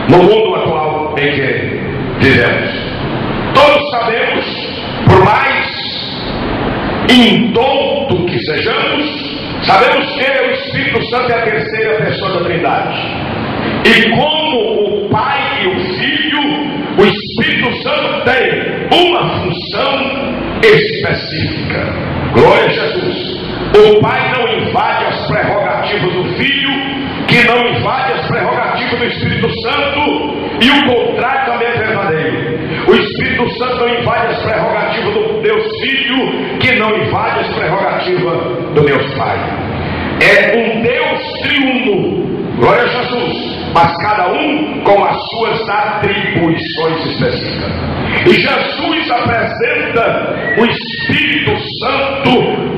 no mundo atual em que vivemos. Todos sabemos, por mais indouto que sejamos, sabemos que o Espírito Santo é a terceira pessoa da Trindade. E como o Pai e o Filho, o Espírito Santo tem uma função específica. Glória a Jesus. O Pai não invade as prerrogativas do Filho, que não invade as prerrogativas do Espírito Santo, e o contrário também é verdadeiro. O Espírito Santo não invade as prerrogativas do Deus Filho, que não invade as prerrogativas do Deus Pai. É um Deus triuno, glória a Jesus, mas cada um com as suas atribuições específicas. E Jesus apresenta o Espírito Santo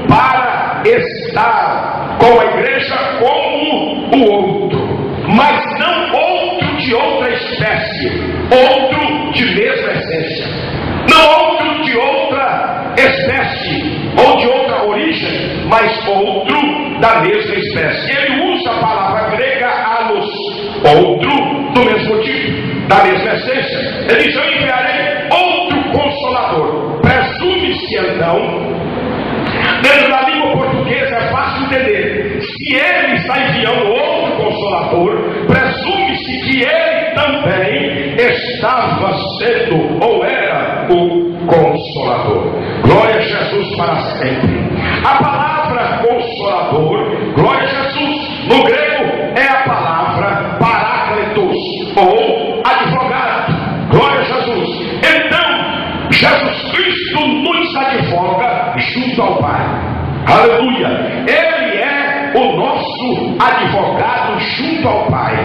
para estar com a igreja como o outro, mas não outro de outra espécie, outro de mesma essência, não outro de outra espécie ou de outra origem, mas outro da mesma espécie. Ele usa a palavra grega allos, outro do mesmo tipo, da mesma essência. Ele diz: eu enviarei outro consolador. Presume-se então, dentro da língua portuguesa é fácil entender, se ele está enviando outro consolador, presume-se que ele também estava sendo ou era o Consolador. Glória a Jesus para sempre. A palavra Consolador, glória a Jesus, no grego é a palavra Paráclitos ou advogado. Glória a Jesus. Então, Jesus Cristo nos advoga junto ao Pai. Aleluia. Ele é o nosso advogado junto ao Pai.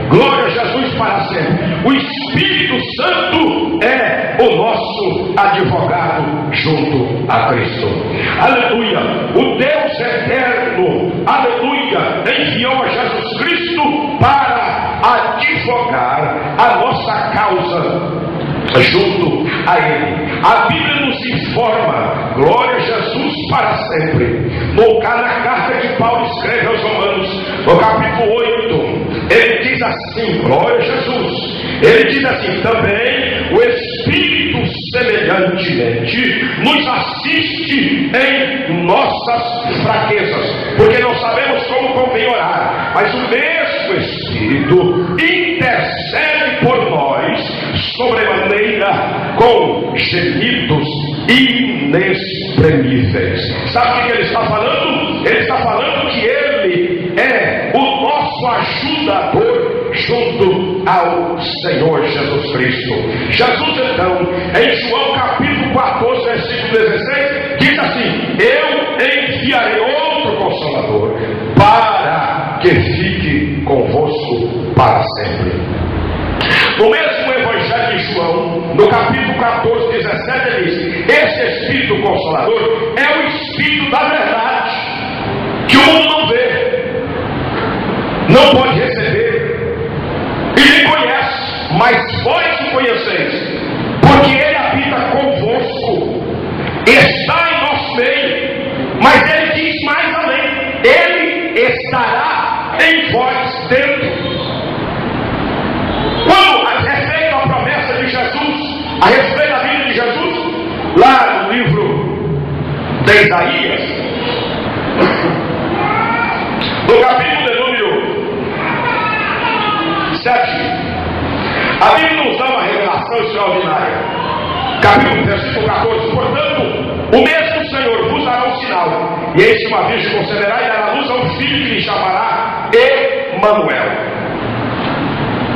Glória a Jesus para sempre. O Espírito Santo é o nosso advogado junto a Cristo. Aleluia. O Deus eterno, aleluia, enviou a Jesus Cristo para advogar a nossa causa junto a Ele. A Bíblia nos informa, glória a Jesus para sempre, na carta que Paulo escreve aos Romanos, no capítulo 8, ele diz assim, glória a Jesus, ele diz assim: também o Espírito semelhantemente nos assiste em nossas fraquezas, porque não sabemos como convém orar, mas o mesmo Espírito intercede por nós sobremaneira com gemidos inexprimíveis. Sabe o que ele está falando? Ele está falando que ele é o nosso ajudador junto ao Senhor Jesus Cristo. Jesus então, em João capítulo 14, versículo 16, diz assim: eu enviarei outro Consolador para que fique convosco para sempre. No mesmo Evangelho de João, no capítulo 14, 17, ele diz: esse Espírito Consolador é o Espírito da verdade, que o mundo não vê, não pode receber e nem conhece, mas vós o conheceis, porque ele habita convosco, está em nosso meio. Mas ele diz mais além: ele estará em vós dentro. Quando a respeito da promessa de Jesus, a respeito da vida de Jesus, lá no livro de Isaías, no capítulo de número 7, a Bíblia nos dá uma revelação extraordinária. Capítulo, versículo 14: portanto, o mesmo Senhor vos dará um sinal, e eis que uma virgem conceberá e dará luz a um filho que lhe chamará Emanuel.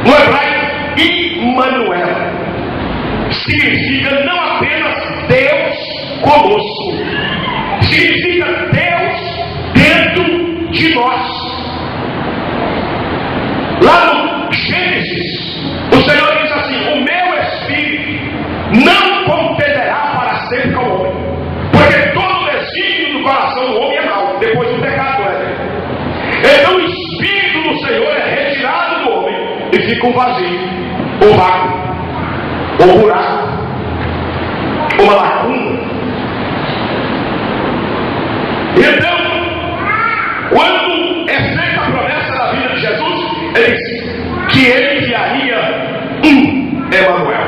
No hebraico, Immanuel significa não apenas Deus conosco, significa Deus dentro de nós. Lá no Gênesis, o Senhor diz assim: o meu Espírito não contenderá para sempre com o homem, porque todo o desígnio do coração do homem é mau, depois do pecado é. Então o Espírito do Senhor é retirado do homem e fica um vazio, um vácuo, um buraco, uma lacuna. Então, quando é feita a promessa da vida de Jesus, ele diz: que ele enviaria Emanuel,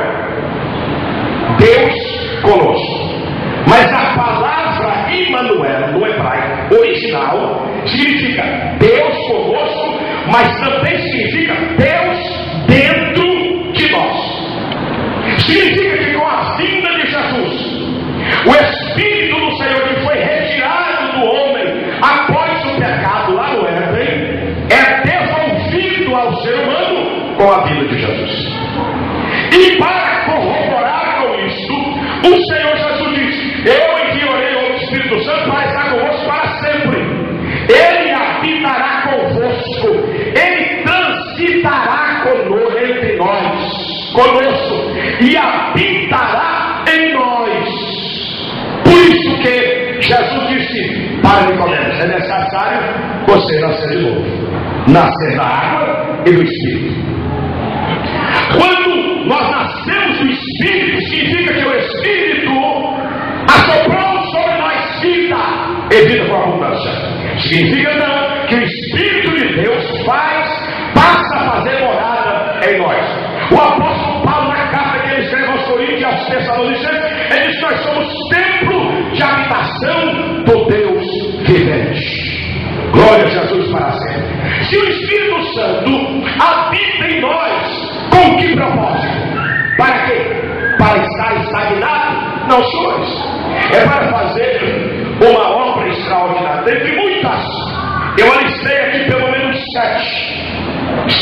Deus conosco. Mas a palavra Emanuel no hebraico original significa Deus conosco, mas também significa Deus dentro de nós. Significa que com a vinda de Jesus, o Espírito do Senhor que foi retirado do homem após o pecado lá no Éden, é devolvido ao ser humano com a vinda de Jesus. E para corroborar com isso, o Senhor Jesus diz: eu enviarei o Espírito Santo para estar convosco para sempre. Ele habitará convosco, ele transitará entre nós, conosco, e habitará em nós. Por isso que Jesus disse para Nicodemos: é necessário você nascer de novo, nascer da água e do Espírito. Quando nós nascemos do Espírito, significa que o Espírito assoprou sobre nós vida, e vida com abundância. Significa então que o Espírito de Deus passa a fazer morada em nós. O apóstolo Paulo, na carta que ele escreve aos Coríntios e aos Tessalonicenses, ele diz que nós somos templo de habitação do Deus vivente. Glória a Jesus para sempre. Se o Espírito Santo habita em nós, com que propósito? Para quê? Para estar estagnado? Não, senhores. É para fazer uma obra extraordinária. Dentre muitas, eu alistei aqui pelo menos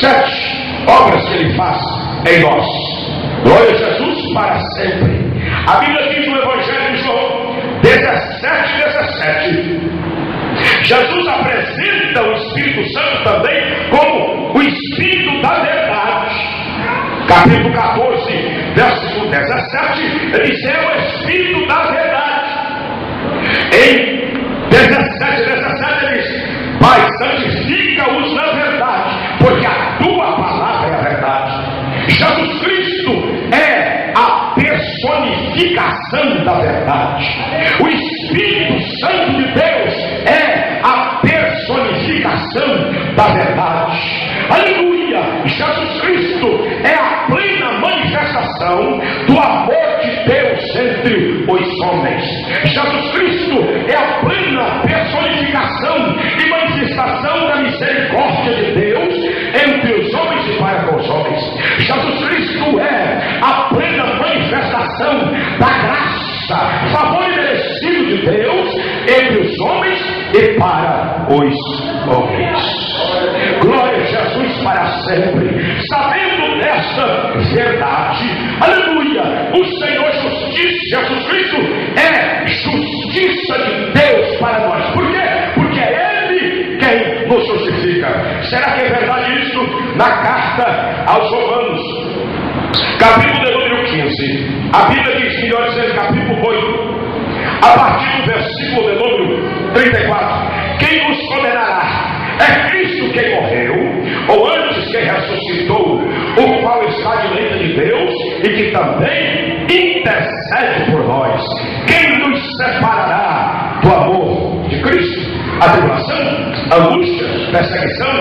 7 obras que ele faz em nós. Glória a Jesus para sempre. A Bíblia diz no Evangelho de João 17:17. Jesus apresenta o Espírito Santo também como o Espírito da verdade. Capítulo 14, versículo 17, ele diz: é o Espírito da verdade. Em 17 ele diz: Pai, santifica-os na verdade, porque a tua palavra é a verdade. Jesus Cristo é a personificação da verdade. O Espírito Santo de Deus é a personificação da verdade. Aleluia! Jesus Cristo é a plena manifestação do amor de Deus entre os homens. Jesus Cristo é a plena personificação e manifestação da misericórdia de Deus entre os homens e para com os homens. Jesus Cristo é a plena manifestação da graça, favor merecido de Deus entre os homens e para os homens. Glória a Jesus para sempre. Sabendo desta verdade, aleluia, o Senhor Jesus Cristo é justiça de Deus para nós. Por quê? Porque é Ele quem nos justifica. Será que é verdade isso? Na carta aos Romanos, capítulo de número 15, a Bíblia diz, melhor dizendo, capítulo 8, a partir do versículo de número 34: quem nos condenará? É Cristo quem morreu, ou antes quem ressuscitou, o qual está à direita de Deus e que também intercede por nós. Quem nos separará do amor de Cristo? A tribulação, angústia, perseguição,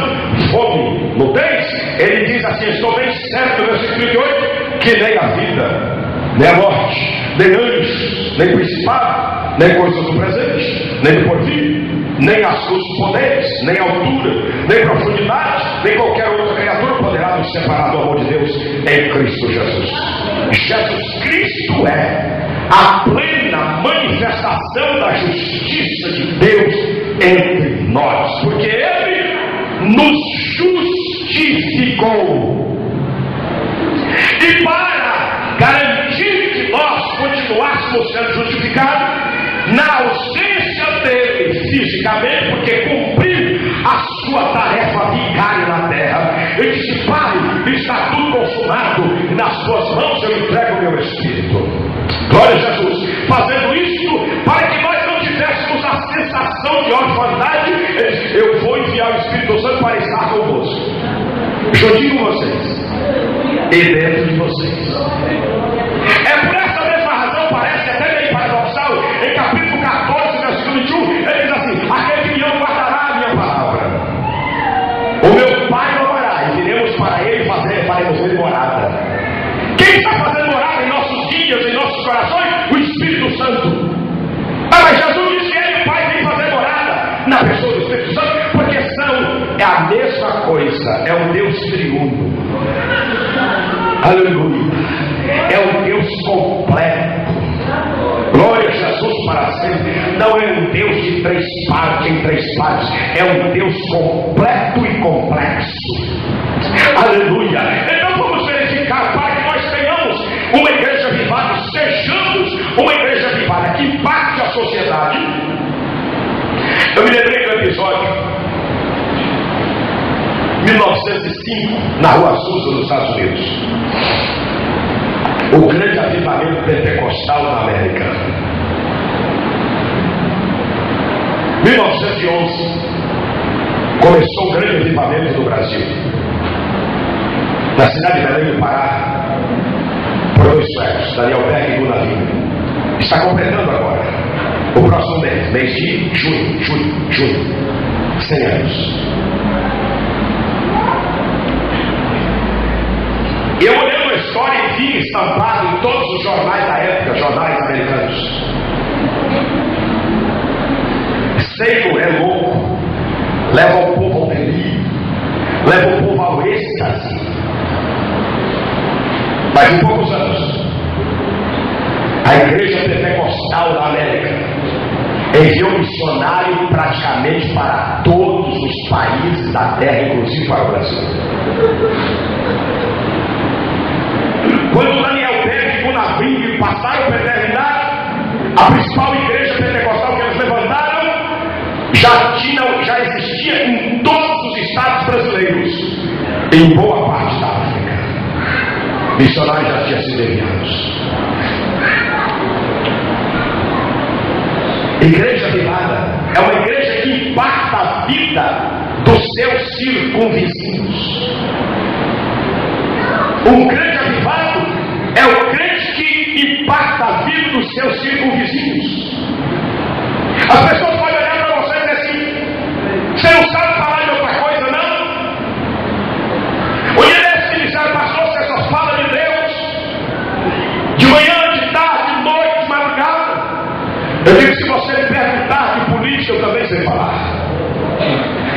fome, nudez? Ele diz assim: estou bem certo, no versículo 38, que nem a vida, nem a morte, nem anjos, nem principado, nem coisas do presente, nem do porvir, nem as os poderes, nem altura, nem profundidade, nem qualquer outra criatura poderá nos separar do amor de Deus em Cristo Jesus. Jesus Cristo é a plena manifestação da justiça de Deus entre nós, porque Ele nos justificou. E para garantir que nós continuássemos sendo justificados, na ausência dele fisicamente, porque cumpriu a sua tarefa vicária na terra, ele disse: Pai, está tudo consumado, e nas tuas mãos eu entrego o meu Espírito. Glória a Jesus. Fazendo isso, para que nós não tivéssemos a sensação de orfandade, ele disse: eu vou enviar o Espírito Santo para estar convosco, juntinho com vocês e dentro de vocês. É por essa mesma razão, parece até meio paradoxal, em capítulo 14, versículo 21, ele diz assim: aquele que não guardará a minha palavra, o meu Pai não fará, e viremos para ele fazer coisa, é um Deus triuno. Aleluia. É um Deus completo. Glória a Jesus para sempre. Não é um Deus de três partes, em três partes. É um Deus completo e complexo. Aleluia. Então vamos verificar para que nós tenhamos uma igreja avivada, sejamos uma igreja avivada que impacte a sociedade. Eu me lembrei do episódio 1905 na Rua Azusa, nos Estados Unidos. O grande avivamento pentecostal na América. 1911 começou o grande avivamento do Brasil. Na cidade de Belém do Pará, por dois suecos, Daniel Beck e Gunnar Lima. Está completando agora, o próximo mês de junho, 100 anos. Eu olhando a história e vi estampado em todos os jornais da época, jornais americanos. Seymour é louco, leva o povo ao delírio, leva o povo ao êxtase. Mas em poucos anos, a igreja pentecostal da América enviou missionário praticamente para todos os países da terra, inclusive para o Brasil. Quando Daniel Beck e Gunnar Lima passaram pela eternidade, a principal igreja pentecostal que eles levantaram já existia em todos os estados brasileiros, em boa parte da África. Missionários já tinham sido enviados. Igreja avivada é uma igreja que impacta a vida dos seus circunvizinhos. Um crente avivado é o crente que impacta a vida dos seus circunvizinhos. As pessoas podem olhar para você e dizer assim: você não sabe falar de outra coisa, não? O líder se disser, pastor, você só fala de Deus, de manhã, de tarde, de noite, de madrugada. Eu digo: se você me perguntar de política, eu também sei falar.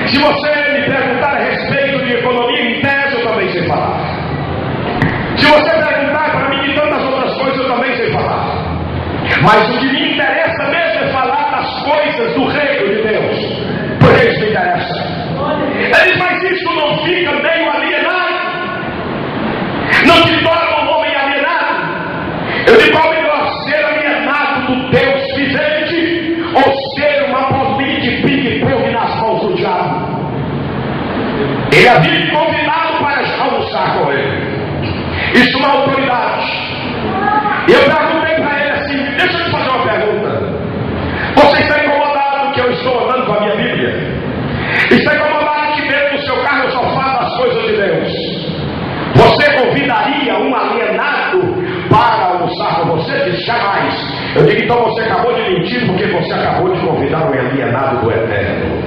Se você me perguntar a respeito de economia, em tese, eu também sei falar. Se você perguntar para mim de tantas outras coisas, eu também sei falar. Mas o que me interessa mesmo é falar das coisas do reino de Deus, porque isso me interessa. Ele diz: mas isso não fica meio alienado, não te torna um homem alienado. Eu digo: qual melhor, ser alienado do Deus vivente, ou ser uma bolinha de ping-pong nas mãos do diabo? Ele havia me convidado para almoçar com ele. Isso é uma autoridade. Eu perguntei para ele assim: deixa eu te fazer uma pergunta. Você está incomodado que eu estou andando com a minha Bíblia? Está incomodado que dentro do seu carro eu só falo das coisas de Deus? Você convidaria um alienado para almoçar com você? Ele disse: jamais. Eu digo: então você acabou de mentir, porque você acabou de convidar um alienado do Eterno.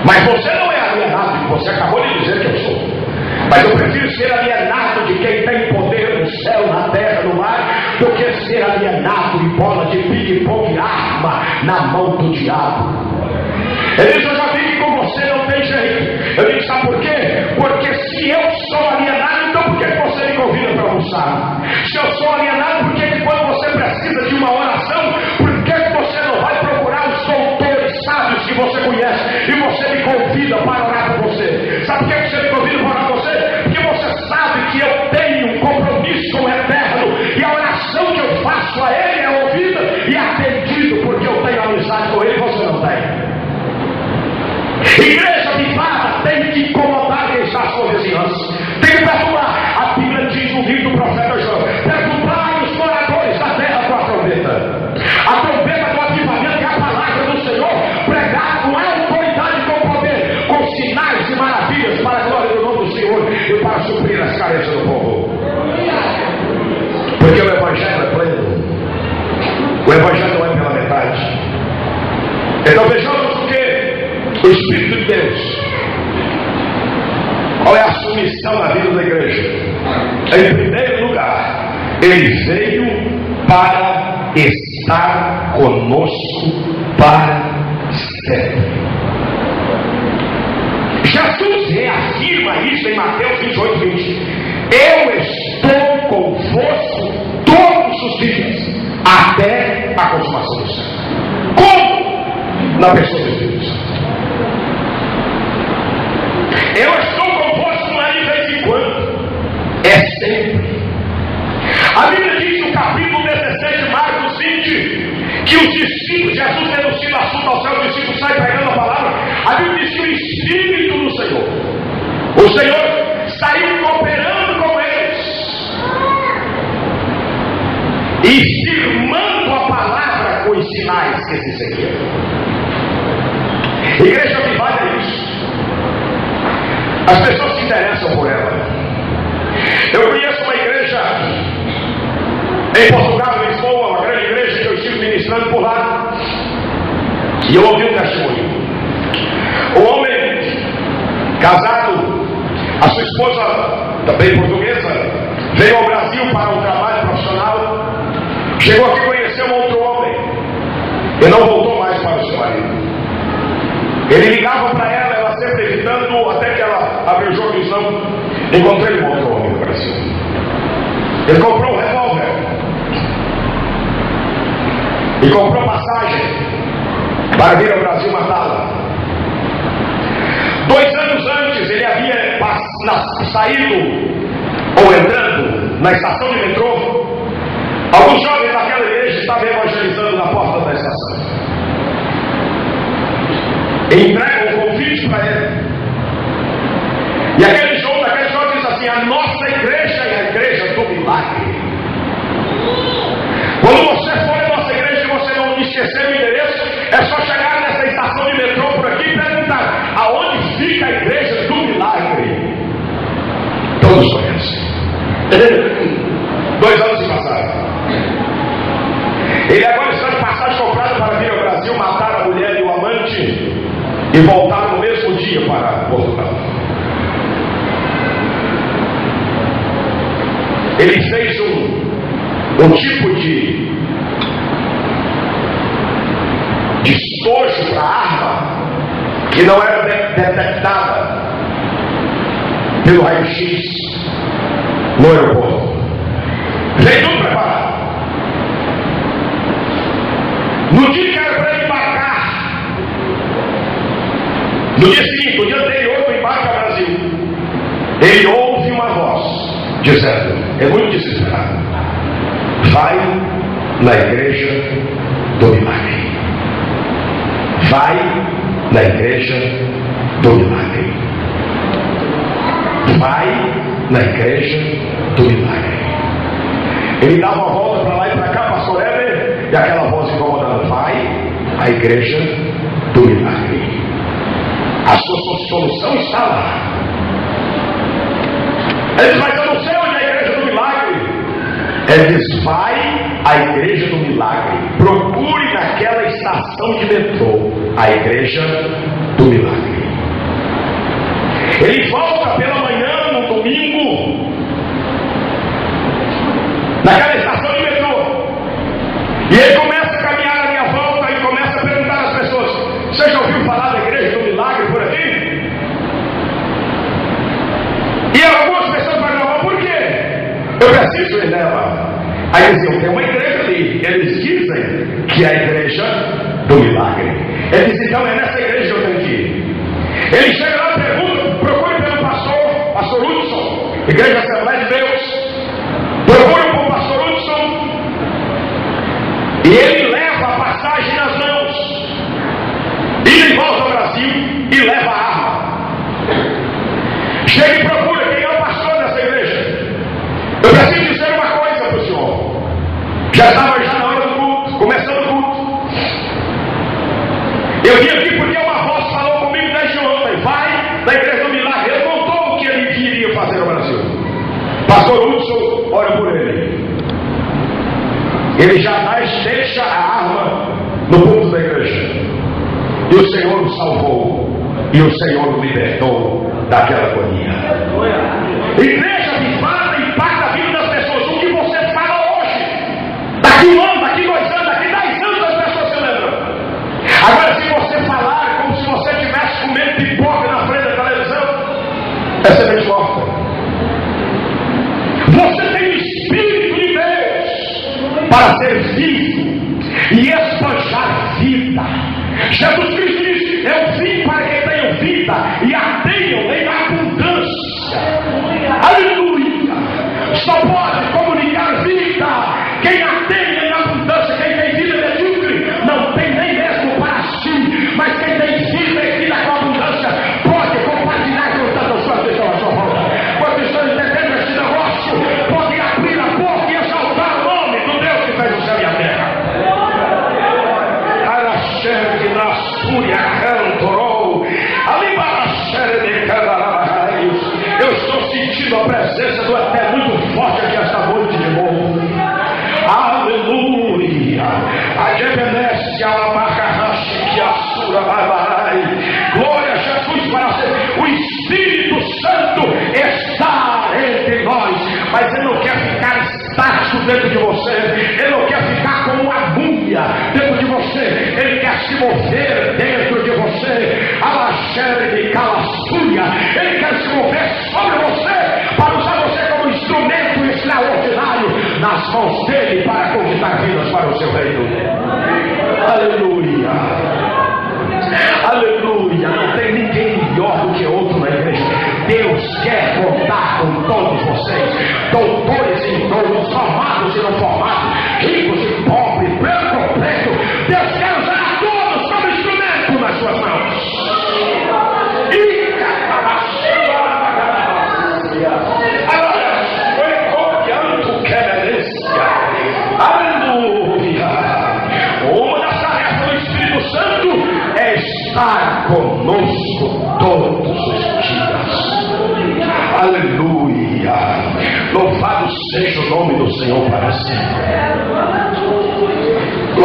Mas você não é alienado, você acabou de dizer que eu sou. Mas eu prefiro ser alienado de quem tem poder no céu, na terra, no mar, do que ser alienado de bola de ping-pong e arma na mão do diabo. Ele diz: eu já vi que com você não tem jeito. Eu digo: sabe por quê? Porque se eu sou alienado, então por que você me convida para almoçar? Se eu sou alienado, por que quando você precisa de uma oração, por que você não vai procurar os doutores sábios que você conhece e você me convida para orar por você? Sabe por que você me convida para orar por você? Porque você sabe que eu tenho um compromisso com o Eterno, e a oração que eu faço a Ele é ouvida e atendida, porque eu tenho amizade com Ele e você não tem. Igreja avivada tem que incomodar quem está à sua vizinhança, tem que perturbar. A Bíblia diz no livro do profeta João: perturbai os moradores da terra com a trombeta. A trombeta do avivamento é a palavra do Senhor, pregada com autoridade e com poder, com sinais e maravilhas para a glória do nome do Senhor e para suprir as carências do povo. Porque o Evangelho é pleno, o Evangelho não é pela metade. Então vejamos o que o Espírito de Deus, qual é a sua missão na vida da igreja? Em primeiro lugar, Ele veio para estar conosco para sempre. Jesus afirma isso em Mateus 28, 20. Eu estou convosco todos os dias, até a consumação do século. Como? Na pessoa do Espírito Santo. Eu estou convosco não é de vez em quando, é sempre. A Bíblia diz no capítulo 16 de Marcos 20, que os discípulos, Jesus denuncia o assunto ao céu, os discípulos saem pregando a palavra. A Bíblia diz que o Espírito do Senhor, o Senhor saiu cooperando com eles e firmando a palavra com os sinais que se seguiam. Igreja Avivada é isso. As pessoas se interessam por ela. Eu conheço uma igreja em Portugal, em Lisboa, uma grande igreja que eu estive ministrando por lá, e eu ouvi um testemunho. O homem casado, a sua esposa, também portuguesa, veio ao Brasil para um trabalho profissional, chegou aqui, conheceu um outro homem e não voltou mais para o seu marido. Ele ligava para ela sempre evitando, até que ela abriu o jornalismo. Encontrei um outro homem no Brasil. Ele comprou um revólver e comprou passagem para vir ao Brasil matá-la. 2 anos antes ele havia saído ou entrando na estação de metrô. Alguns jovens daquela igreja estavam evangelizando na porta da estação. Entregam um convite para ele. E aquele jovem diz assim: a nossa igreja é a igreja do milagre. Quando você for à nossa igreja e você não esquecer o endereço, é só chegar nessa estação de metrô por aqui e perguntar: aonde fica a igreja do milagre? Todos conhecem. 2 anos se passaram. Ele agora está de passagem comprada para vir ao Brasil, matar a mulher e o amante e voltar no mesmo dia para Portugal. Ele fez um tipo de estojo para a arma que não era detectada pelo raio-x no aeroporto. Veio tudo preparado. No dia que era para ele embarcar, no dia seguinte, no dia anterior do embarque ao Brasil, ele ouve uma voz dizendo, é muito desesperado: vai na igreja do milagre. Vai na igreja do milagre. Vai na igreja do milagre. Ele dava uma volta para lá e para cá, pastor Heber, e aquela voz incomodando: vai à igreja do milagre. A sua solução está lá. Ele diz: mas eu não sei onde é a igreja do milagre. Ele diz: vai à igreja do milagre. Procure naquela estação de metrô a igreja do milagre. Ele volta pela manhã, no domingo, naquela estação de metrô, e ele começa a caminhar à minha volta e começa a perguntar às pessoas: você já ouviu falar da igreja do milagre por aqui? E algumas pessoas perguntam: por quê? Eu preciso ir nela. Aí diziam: tem uma igreja ali. Eles dizem que é a igreja do milagre. Ele diz: então é nessa igreja que eu tenho que ir. Ele chega lá e pergunta: procure pelo pastor Hudson, Igreja Assembleia de Deus. Procure por pastor Hudson. E ele leva a passagem nas mãos. Ele volta ao Brasil e leva a arma. Chega e procura quem é o pastor dessa igreja. Eu preciso dizer uma coisa para o senhor. Já estava na hora do culto, começando o culto. Eu vim aqui porque uma voz falou comigo desde ontem: vai na igreja do milagre. Ele contou o que ele iria fazer no Brasil. Pastor Hudson, ora por ele. Ele jamais deixa a arma no ponto da igreja. E o Senhor o salvou. E o Senhor o libertou daquela agonia. Igreja Avivada impacta a vida das pessoas. O que você fala hoje, daqui 1 ano, daqui 2 anos, daqui 10 anos, as pessoas se lembram. Agora, se você falar como se você estivesse comendo pipoca na frente da televisão, para ser vivo e esbanjar vida. Jesus Cristo diz: eu vim para que tenham vida e a tenham em abundância. Aleluia! Só pode comunicar vida quem a tem em abundância. Quem tem vida medíocre não tem nem mesmo para si, mas quem tem vida e vida com abundância pode compartilhar com tantas suas pessoas à sua volta. Vocês estão entendendo esse negócio? Pode abrir a boca e exaltar o nome do Deus que fez o céu e a terra. Araxere na Súria cantorou, Alibaraxere de Canarabaios. Eu estou sentindo a presença do Eterno muito forte aqui esta noite de novo. Aleluia! A Jebenesse, a Lamarcarrache, que a Sura vai. Glória a Jesus para ser. O Espírito Santo está entre nós, mas Ele não quer ficar estático dentro de você. Ele não quer ficar como uma múmia dentro de você. Ele quer se mover dentro de você. Alaxere de Calassúria. Ele quer se mover sobre você para usar você como instrumento extraordinário nas mãos dele para conquistar vidas para o seu reino. Aleluia! Aleluia! Não tem ninguém melhor do que outro na igreja. Deus quer contar com todos vocês, doutores e doutos, formados e não formados, ricos e pobres, branco ou preto. Deus quer usar a todos como instrumento nas suas mãos. Aleluia! Uma das tarefas do Espírito Santo é estar conosco todos os dias. Aleluia! Louvado seja o nome do Senhor para sempre.